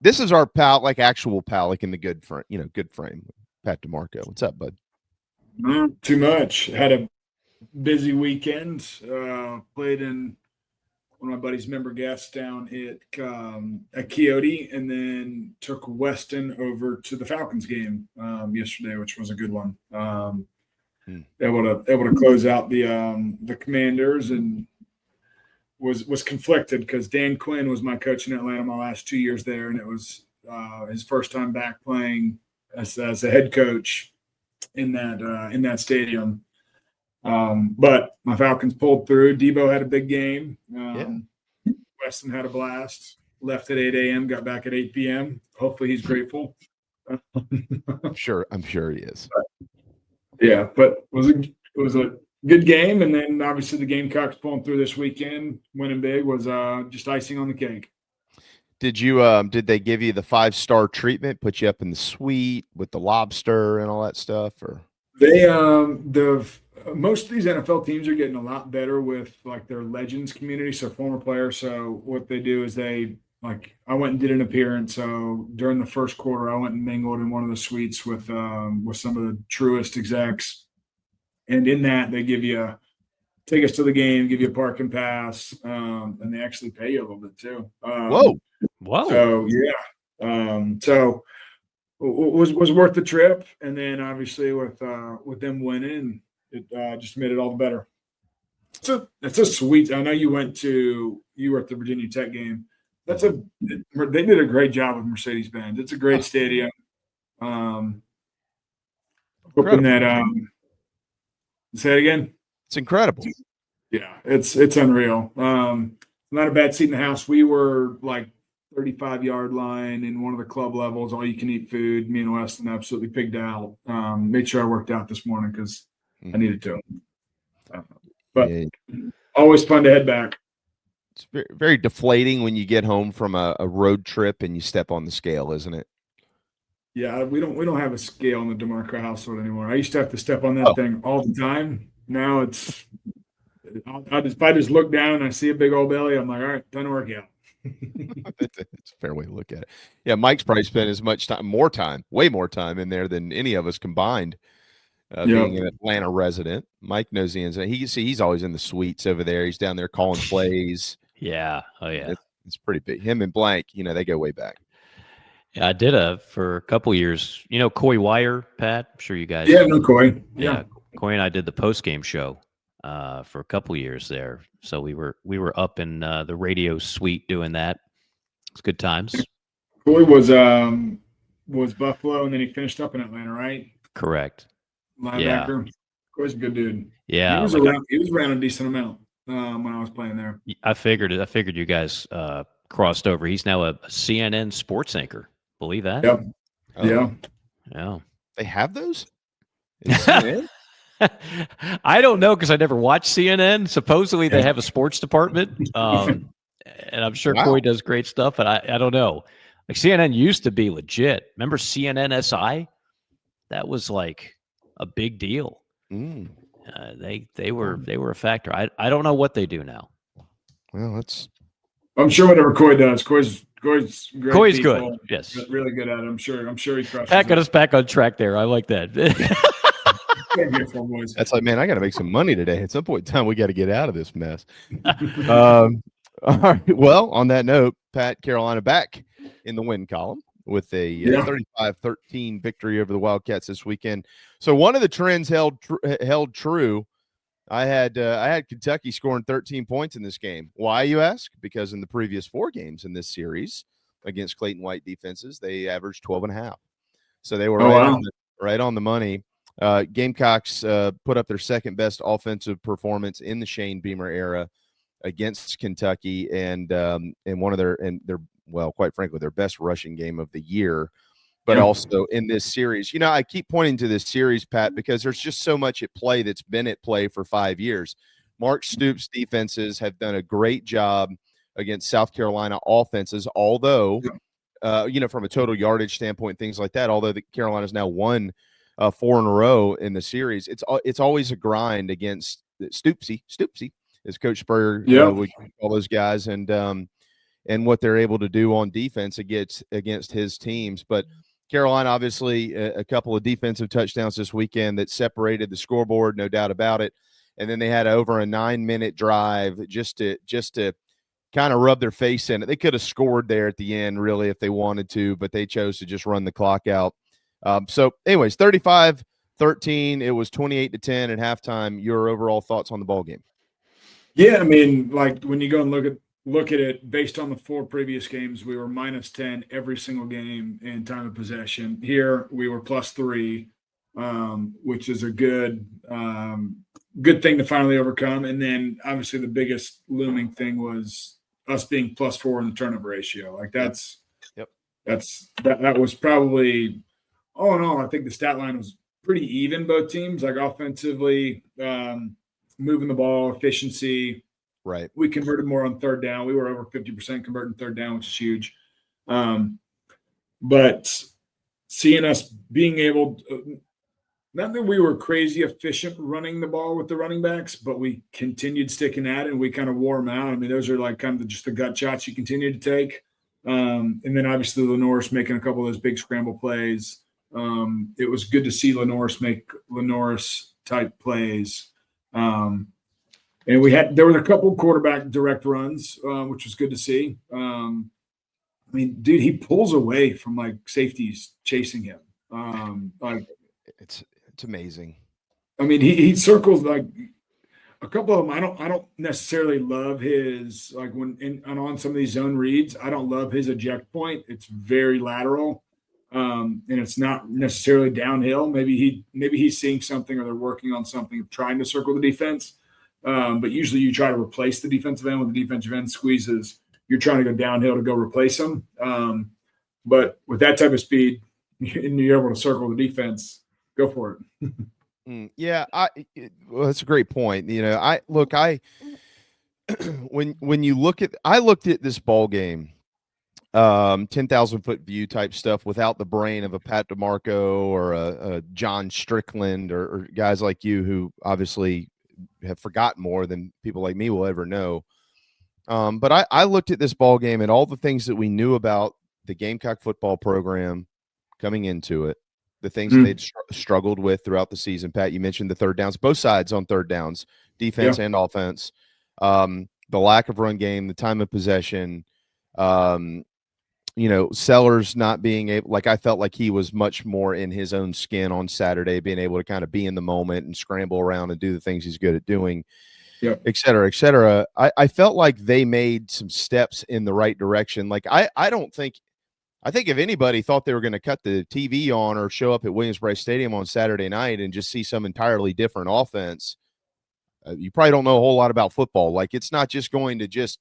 This is our pal, like actual pal, like in the good frame, good frame. Pat DeMarco. What's up, bud? Not too much. Had a busy weekend. Played in one of my buddy's member guests down at Coyote, and then took Weston over to the Falcons game yesterday, which was a good one. Able to close out the Commanders, and was conflicted because Dan Quinn was my coach in Atlanta my last 2 years there, and it was his first time back playing as a head coach in that stadium. But my Falcons pulled through. Debo had a big game. Weston had a blast. Left at 8 a.m., got back at 8 p.m. Hopefully he's grateful. I'm sure he is. But it was a good game, and then obviously the Gamecocks pulling through this weekend, winning big was just icing on the cake. Did they give you the 5-star treatment, put you up in the suite with the lobster and all that stuff, or they most of these NFL teams are getting a lot better with like their legends community, so former players. So what they do is I went and did an appearance. So during the first quarter, I went and mingled in one of the suites with some of the truest execs, and in that they give you tickets to the game, give you a parking pass, and they actually pay you a little bit too. Whoa! So so it was worth the trip, and then obviously with them winning, it just made it all the better. It's a sweet. I know you were at the Virginia Tech game. They did a great job with Mercedes-Benz. It's a great stadium. Hoping that say it again. It's incredible. Yeah, it's unreal. Not a bad seat in the house. We were like 35-yard line in one of the club levels, all you can eat food. Me and Weston absolutely pigged out. Made sure I worked out this morning because I needed to. But always fun to head back. It's very, very deflating when you get home from a road trip and you step on the scale, isn't it? Yeah, we don't have a scale in the DeMarco household anymore. I used to have to step on that thing all the time. Now it's if I just look down and I see a big old belly, I'm like, all right, time to work out. It's a fair way to look at it. Yeah, Mike's probably spent as much time, way more time in there than any of us combined. Being an Atlanta resident, Mike knows the ins. He's always in the suites over there. He's down there calling plays. Yeah. Oh yeah. It's pretty big. Him and Blank, they go way back. Yeah, I did for a couple years. Coy Wire, Pat. I'm sure you guys. Yeah, no Coy. Yeah, Coy and I did the post game show for a couple years there. So we were up in the radio suite doing that. It's good times. Coy was Buffalo, and then he finished up in Atlanta, right? Correct. Linebacker. Yeah. Coy's a good dude. Yeah, he was around a decent amount when I was playing there. I figured you guys crossed over. He's now a CNN sports anchor. Believe that? Yep. Yeah. They have those? I don't know because I never watched CNN. Supposedly they have a sports department, and I'm sure Coy does great stuff, but I don't know. Like CNN used to be legit. Remember CNN SI? That was like a big deal. They were a factor. I don't know what they do now. Well, I'm sure whatever Coy does, Coy's great. Coy's good. Yes, really good at it. I'm sure he crushes. Pat got us back on track there. I like that. That's like, man, I got to make some money today. At some point in time, we got to get out of this mess. All right. Well, on that note, Pat, Carolina back in the win column with a 35-13 victory over the Wildcats this weekend. So one of the trends held true. I had Kentucky scoring 13 points in this game. Why, you ask? Because in the previous 4 games in this series against Clayton White defenses, they averaged 12.5. So they were right on the money. Gamecocks put up their second best offensive performance in the Shane Beamer era against Kentucky, and one of their quite frankly, their best rushing game of the year. But also in this series, I keep pointing to this series, Pat, because there's just so much at play that's been at play for 5 years. Mark Stoops' defenses have done a great job against South Carolina offenses, although, from a total yardage standpoint, things like that, although Carolina's now won 4 in a row in the series, it's always a grind against Stoopsy, as Coach Spurrier would call those guys. And, and what they're able to do on defense against his teams. But Carolina, obviously, a couple of defensive touchdowns this weekend that separated the scoreboard, no doubt about it. And then they had over a 9-minute drive just to kind of rub their face in it. They could have scored there at the end, really, if they wanted to, but they chose to just run the clock out. So, anyways, 35-13. It was 28-10 at halftime. Your overall thoughts on the ball game? Yeah, I mean, like when you go and look at it based on the 4 previous games, we were -10 every single game in time of possession. Here we were +3, which is a good thing to finally overcome. And then obviously the biggest looming thing was us being +4 in the turnover ratio. Like that was probably, all in all, I think the stat line was pretty even, both teams, like offensively, moving the ball, efficiency. Right. We converted more on third down. We were over 50% converting third down, which is huge. But seeing us being able to, not that we were crazy efficient running the ball with the running backs, but we continued sticking at it and we kind of wore them out. I mean, those are like kind of just the gut shots you continue to take. And then obviously LaNorris making a couple of those big scramble plays. It was good to see LaNorris make LaNorris type plays. And there was a couple quarterback direct runs, which was good to see. I mean, dude, he pulls away from like safeties chasing him. Like it's amazing. I mean, he circles like a couple of them. I don't necessarily love his, like on some of these zone reads, I don't love his eject point. It's very lateral. And it's not necessarily downhill. Maybe he's seeing something, or they're working on something of trying to circle the defense. But usually you try to replace the defensive end when the defensive end squeezes. You're trying to go downhill to go replace them. But with that type of speed, and you're able to circle the defense, go for it. Yeah, well, that's a great point. You know, when you look at, I looked at this ball game, 10,000 foot view type stuff without the brain of a Pat DeMarco or a John Strickland or guys like you who obviously have forgotten more than people like me will ever know. But I looked at this ball game and all the things that we knew about the Gamecock football program coming into it, the things that they'd struggled with throughout the season. Pat, you mentioned the third downs, both sides on third downs, defense and offense, the lack of run game, the time of possession, Sellers not being able, like I felt like he was much more in his own skin on Saturday, being able to kind of be in the moment and scramble around and do the things he's good at doing, et cetera, et cetera. I felt like they made some steps in the right direction. Like I think if anybody thought they were going to cut the TV on or show up at Williams-Brice Stadium on Saturday night and just see some entirely different offense, you probably don't know a whole lot about football. Like it's not just going to just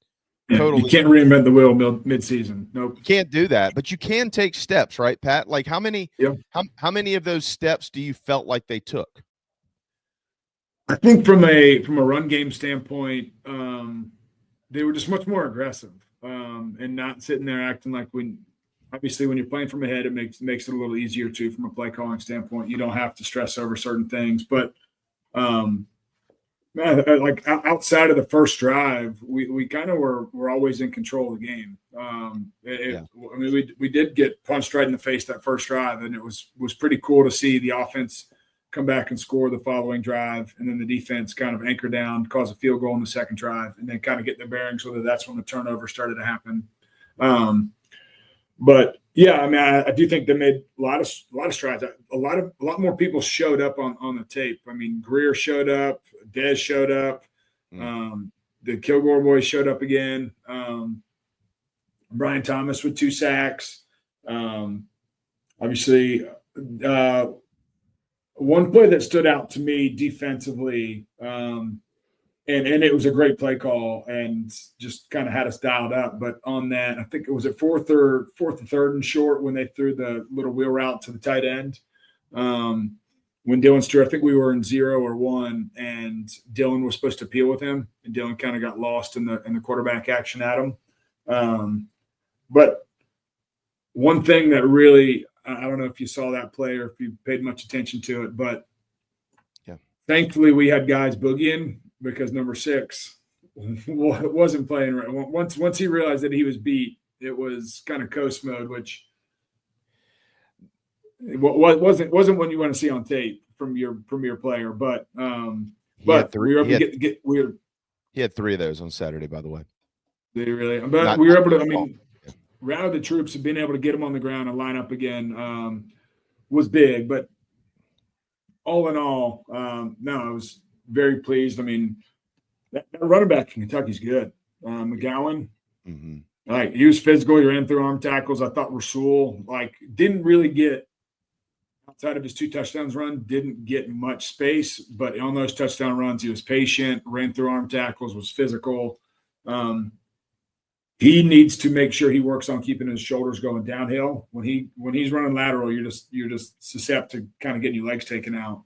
totally. You can't reinvent the wheel mid-season. Nope. You can't do that, but you can take steps, right, Pat? Like how many of those steps do you felt like they took? I think from a run game standpoint, they were just much more aggressive and not sitting there acting like obviously when you're playing from ahead, it makes it a little easier too from a play calling standpoint. You don't have to stress over certain things, but like outside of the first drive, we kind of were always in control of the game. I mean, we did get punched right in the face that first drive, and it was pretty cool to see the offense come back and score the following drive, and then the defense kind of anchor down, cause a field goal in the second drive, and then kind of get their bearings, whether that's when the turnover started to happen. But yeah, I mean, I do think they made a lot of strides. A lot more people showed up on the tape. I mean, Greer showed up, Dez showed up, the Kilgore boys showed up again. Brian Thomas with 2 sacks. Obviously, one play that stood out to me defensively, and it was a great play call and just kind of had us dialed up. But on that, I think it was at fourth or third and short when they threw the little wheel route to the tight end. When Dylan Stewart, I think we were in 0 or 1, and Dylan was supposed to peel with him, and Dylan kind of got lost in the quarterback action at him. But one thing that really, I don't know if you saw that play or if you paid much attention to it, but thankfully we had guys boogieing, because number 6 wasn't playing right. Once he realized that he was beat, it was kind of coast mode, which wasn't what you want to see on tape from your premier player. But we were able to get he had 3 of those on Saturday, by the way. They really, but we were able to. I mean, rally the troops and being able to get them on the ground and line up again was big. But all in all, no, I was very pleased. I mean, that running back in Kentucky's good. McGowan, like he was physical. He ran through arm tackles. I thought Rasul didn't really get outside of his 2 touchdowns run, didn't get much space. But on those touchdown runs, he was patient, ran through arm tackles, was physical. He needs to make sure he works on keeping his shoulders going downhill. When he's running lateral, you're just susceptible to kind of getting your legs taken out.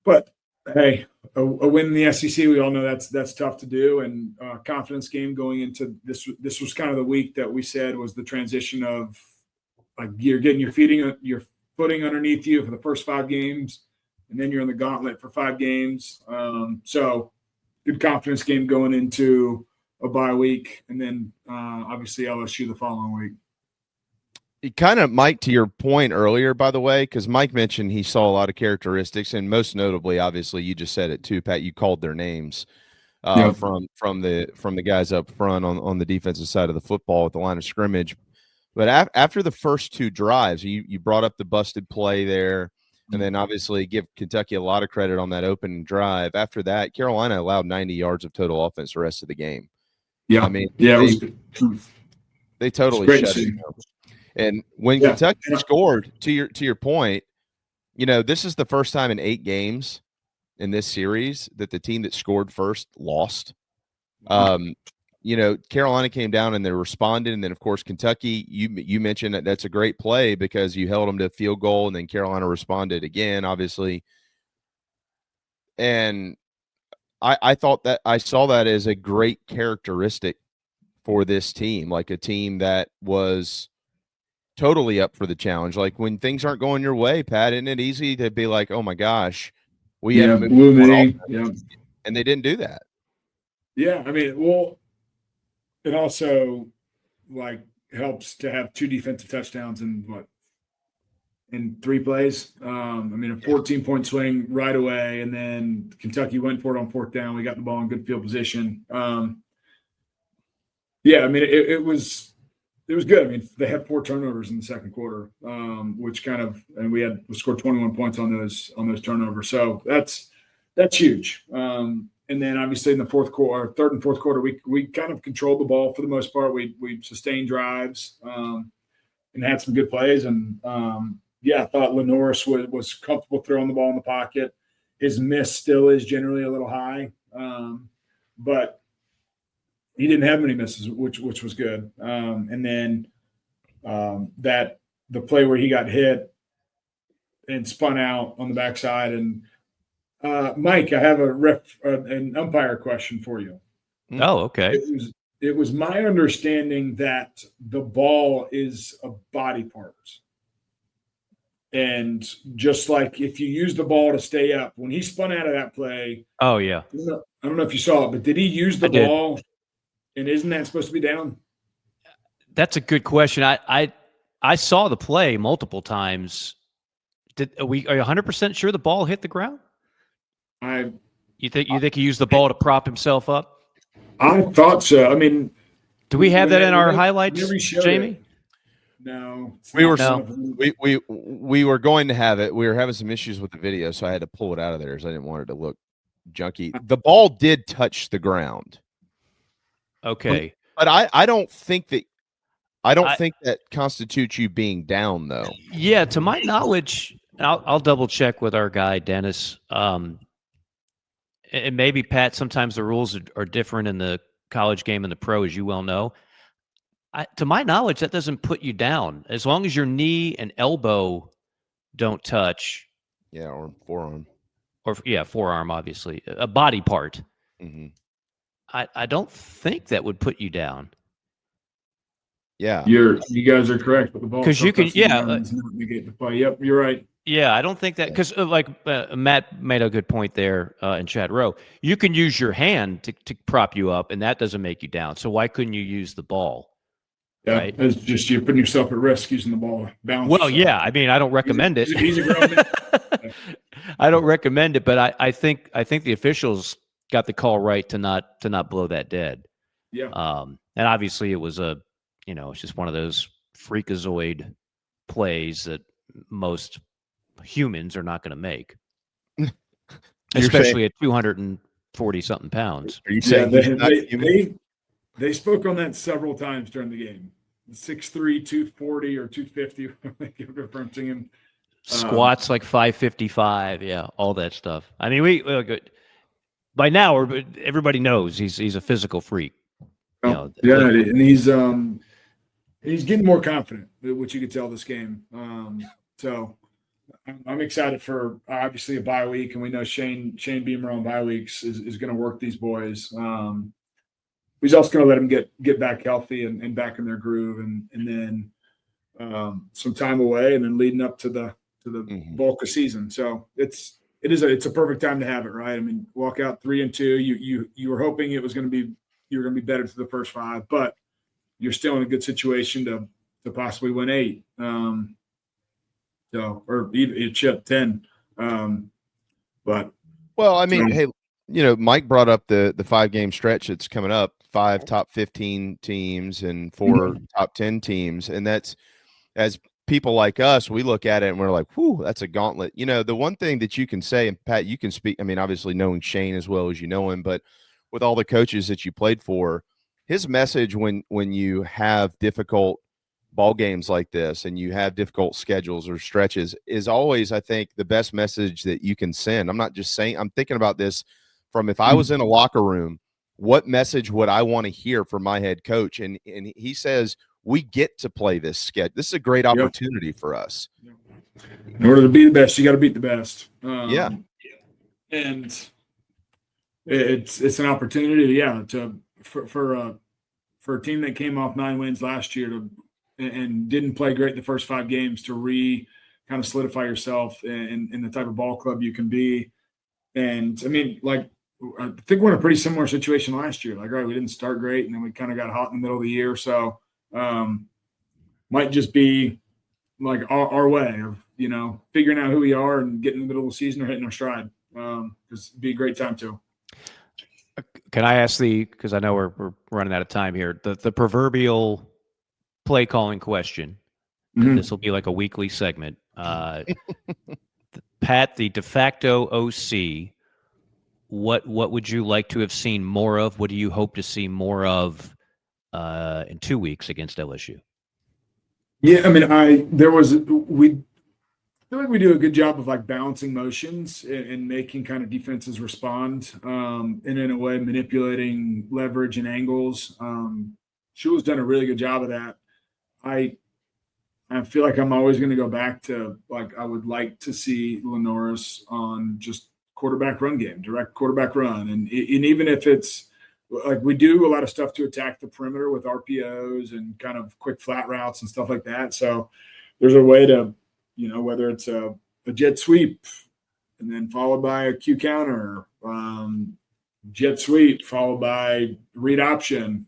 But hey, a win in the SEC, we all know that's tough to do, and confidence game going into this. This was kind of the week that we said was the transition of you're getting your footing underneath you for the first 5 games, and then you're in the gauntlet for 5 games. So good confidence game going into a bye week, and then obviously LSU the following week. Kind of, Mike, to your point earlier, by the way, because Mike mentioned he saw a lot of characteristics, and most notably, obviously, you just said it too, Pat. You called their names from the guys up front on the defensive side of the football at the line of scrimmage. But after the first 2 drives, you brought up the busted play there, and then obviously give Kentucky a lot of credit on that opening drive. After that, Carolina allowed 90 yards of total offense the rest of the game. Yeah, I mean, they totally shut it down. And when Kentucky scored, to your point, this is the first time in 8 games in this series that the team that scored first lost. Carolina came down and they responded, and then of course Kentucky. You mentioned that's a great play because you held them to a field goal, and then Carolina responded again, obviously. And I thought that I saw that as a great characteristic for this team, like a team that was totally up for the challenge. Like when things aren't going your way, Pat, isn't it easy to be like, oh my gosh, we had to move and they didn't do that. Yeah, I mean, well, it also helps to have 2 defensive touchdowns in 3 plays. I mean, a 14-point swing right away, and then Kentucky went for it on 4th down. We got the ball in good field position. Yeah, I mean, it was good. I mean, they had 4 turnovers in the second quarter, which and we scored 21 points on those turnovers. So that's huge. And then obviously in the 3rd and 4th quarter, we kind of controlled the ball for the most part. We sustained drives and had some good plays. And I thought LaNorris was comfortable throwing the ball in the pocket. His miss still is generally a little high, but he didn't have many misses, which was good. And then that the play where he got hit and spun out on the backside. And Mike, I have an umpire question for you. Oh, okay. It was my understanding that the ball is a body part. And just like if you use the ball to stay up, when he spun out of that play. Oh, yeah. I don't know if you saw it, but did he use the ball? And isn't that supposed to be down? That's a good question. I saw the play multiple times. Are you 100% sure the ball hit the ground? You think he used the ball to prop himself up? I thought so. I mean, do we have that in our highlights, Jamie? No. We were going to have it. We were having some issues with the video, so I had to pull it out of there because I didn't want it to look junky. The ball did touch the ground. Okay. But I don't think that constitutes you being down, though. Yeah, to my knowledge, I'll double check with our guy Dennis. And maybe Pat, sometimes the rules are different in the college game and the pro, as you well know. To my knowledge, that doesn't put you down as long as your knee and elbow don't touch. Yeah, or forearm. Forearm, obviously, a body part. Mm-hmm. I don't think that would put you down. Yeah, you guys are correct with the ball because you can negate the play. Yep, you're right. Yeah, I don't think that because Matt made a good point there in chat row. You can use your hand to prop you up, and that doesn't make you down. So why couldn't you use the ball? Yeah, right? it's just you're putting yourself at risk using the ball to bounce. Well, yeah, I mean, I don't recommend it. He's a grown man. I don't recommend it, but I think the officials got the call right to not blow that dead. Yeah. And obviously it was it's just one of those freakazoid plays that most humans are not going to make, especially at 240 something pounds. Are you saying they spoke on that several times during the game? 6'3", 240 or 250, referencing him. Squats like 555, yeah, all that stuff. I mean, by now everybody knows he's a physical freak. And he's getting more confident, which you could tell this game. So I'm excited for obviously a bye week, and we know Shane Beamer on bye weeks is going to work these boys. He's also going to let them get back healthy and back in their groove, and then some time away, and then leading up to the bulk of season. So it's a perfect time to have it, right? I mean, walk out 3-2. You were hoping you were going to be better to the first 5, but you're still in a good situation to possibly win 8. Or even chip 10. Hey, Mike brought up the 5-game stretch that's coming up. 5 top 15 teams and 4 top 10 teams, and that's, as people like us, we look at it and we're like, whew, that's a gauntlet. The one thing that you can say, and Pat, you can speak, I mean, obviously knowing Shane as well as you know him, but with all the coaches that you played for, his message when you have difficult ball games like this and you have difficult schedules or stretches is always, I think, the best message that you can send. I'm not just saying, I'm thinking about this from if I was in a locker room, what message would I want to hear from my head coach? And he says, we get to play this schedule. This is a great opportunity for us. In order to be the best, you got to beat the best. And it's an opportunity, for a team that came off 9 wins last year and didn't play great the first 5 games to kind of solidify yourself in the type of ball club you can be. And I mean, I think we're in a pretty similar situation last year. All right, we didn't start great, and then we kind of got hot in the middle of the year. So might just be like our way of, figuring out who we are and getting in the middle of the season or hitting our stride. Because it'd be a great time too. Can I ask because I know we're running out of time here, the proverbial play calling question. This will be like a weekly segment. Pat, the de facto OC, what would you like to have seen more of? What do you hope to see more of in 2 weeks against LSU? Yeah, I mean, we feel like we do a good job of balancing motions and making kind of defenses respond, and in a way manipulating leverage and angles. Shula's done a really good job of that. I feel like I'm always going to go back to I would like to see LaNorris on just quarterback run game, direct quarterback run, and even if it's we do a lot of stuff to attack the perimeter with RPOs and kind of quick flat routes and stuff like that. So there's a way to, whether it's a jet sweep and then followed by a Q counter, jet sweep followed by read option,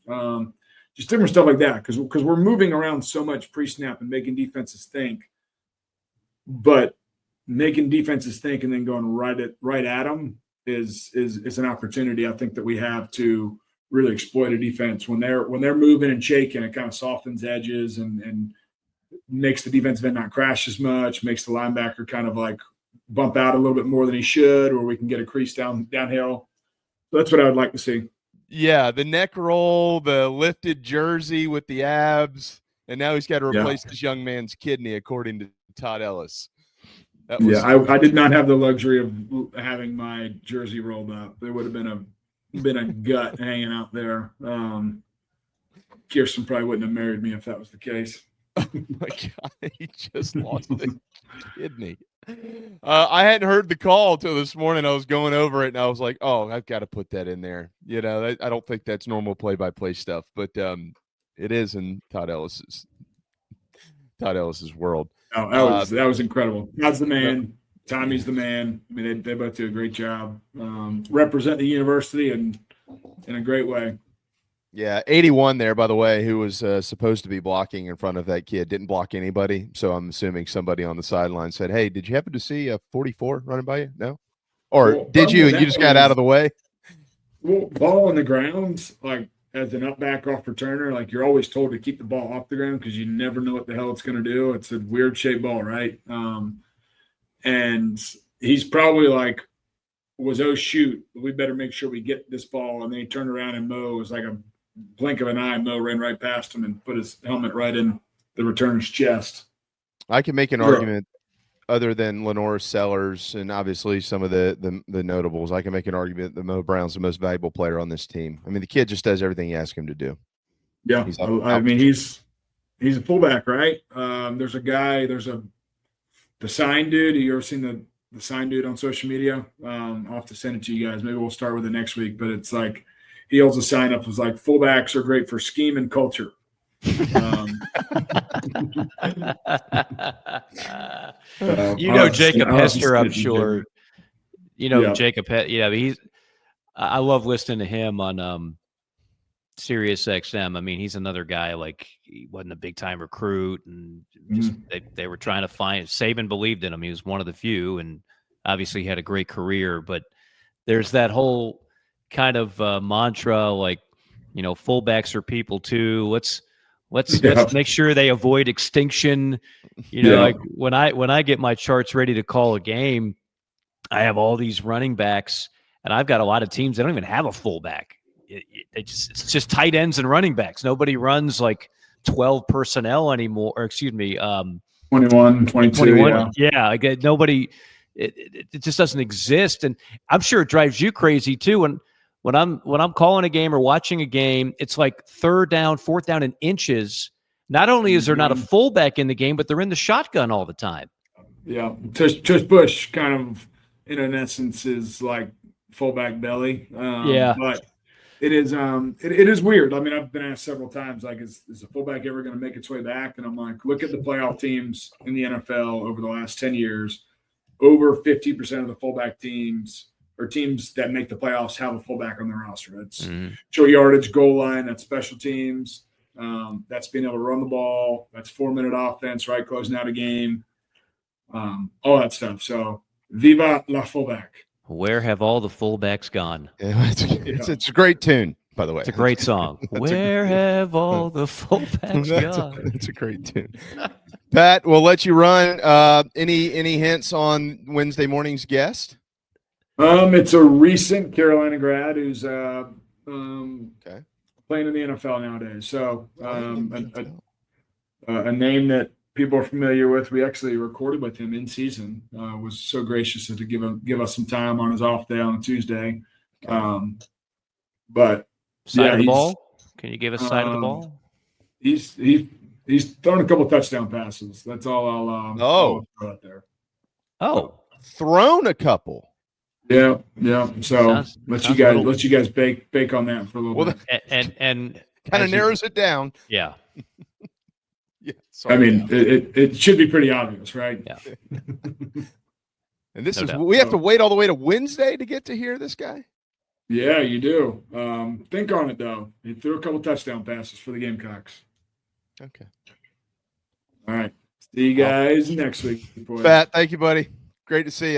just different stuff like that. Because we're moving around so much pre-snap and making defenses think, but making defenses think and then going right at them is an opportunity I think that we have to really exploit a defense when they're moving and shaking. It kind of softens edges and makes the defensive end not crash as much, makes the linebacker kind of bump out a little bit more than he should, or we can get a crease downhill. So that's what I would like to see. Yeah, the neck roll, the lifted jersey with the abs, and now he's got to replace this young man's kidney, according to Todd Ellis. I did not have the luxury of having my jersey rolled up. There would have been a gut hanging out there. Kirsten probably wouldn't have married me if that was the case. Oh my God, he just lost the kidney. I hadn't heard the call till this morning. I was going over it, and I was like, "Oh, I've got to put that in there." I don't think that's normal play-by-play stuff, but it is in Todd Ellis's Todd Ellis's world. Oh, that was incredible. Todd's the man. Tommy's the man. I mean, they both do a great job. Represent the university in a great way. Yeah, 81 there, by the way, who was supposed to be blocking in front of that kid, didn't block anybody. So I'm assuming somebody on the sideline said, "Hey, did you happen to see a 44 running by you?" No? Or did you, and you just got out of the way? Well, ball on the ground, like as an up back off returner, like you're always told to keep the ball off the ground because you never know what the hell it's going to do. It's a weird shaped ball, right? And he's probably like, oh, shoot, we better make sure we get this ball. And then he turned around and Mo was like a blink of an eye. Mo ran right past him and put his helmet right in the returner's chest. I can make an argument other than LaNorris Sellers and obviously some of the notables. I can make an argument that Mo Brown's the most valuable player on this team. I mean, the kid just does everything you ask him to do. Yeah. I mean, he's a fullback, right? There's the sign dude. You ever seen the sign dude on social media? I'll have to send it to you guys. Maybe we'll start with it next week. But it's like he holds a sign up. It's like fullbacks are great for scheme and culture. Jacob Hester, I'm sure. Jacob. Yeah, I love listening to him on Sirius XM. I mean, he's another guy, like, he wasn't a big time recruit, and just they were trying to find. Saban believed in him. He was one of the few, and obviously he had a great career. But there's that whole kind of mantra, like, fullbacks are people too. Let's make sure they avoid extinction. Like when I get my charts ready to call a game, I have all these running backs, and I've got a lot of teams that don't even have a fullback. It's just tight ends and running backs. Nobody runs like 12 personnel anymore, or 21, 22. Yeah. Nobody. It just doesn't exist, and I'm sure it drives you crazy too. When I'm calling a game or watching a game, it's like third down, fourth down in inches. Not only is there not a fullback in the game, but they're in the shotgun all the time. Yeah, Tush Bush kind of, in essence, is like fullback belly. But it is weird. I mean, I've been asked several times, like, is the fullback ever going to make its way back? And I'm like, look at the playoff teams in the NFL over the last 10 years. Over 50% of the fullback teams or teams that make the playoffs have a fullback on their roster. That's short yardage, goal line, that's special teams. That's being able to run the ball. That's 4-minute offense, right? Closing out a game. All that stuff. So, viva la fullback. Where have all the fullbacks gone? Yeah, it's a great tune, by the way. It's a great song. Where have all the fullbacks gone? It's a great tune. Pat, we'll let you run. Any hints on Wednesday morning's guest? It's a recent Carolina grad who's playing in the NFL nowadays. So a name that people are familiar with. We actually recorded with him in season. Was so gracious to give us some time on his off day on a Tuesday. But side of the ball. Can you give us side of the ball? He's thrown a couple touchdown passes. That's all I'll throw out there. Thrown a couple. Yeah. So let you guys bake on that for a little bit. And kind of narrows it down. Yeah. Yeah. Sorry, I mean, it should be pretty obvious, right? Yeah. And we have to wait all the way to Wednesday to get to hear this guy. Yeah, you do. Think on it though. He threw a couple touchdown passes for the Gamecocks. Okay. All right. See you guys next week. Pat, thank you, buddy. Great to see you.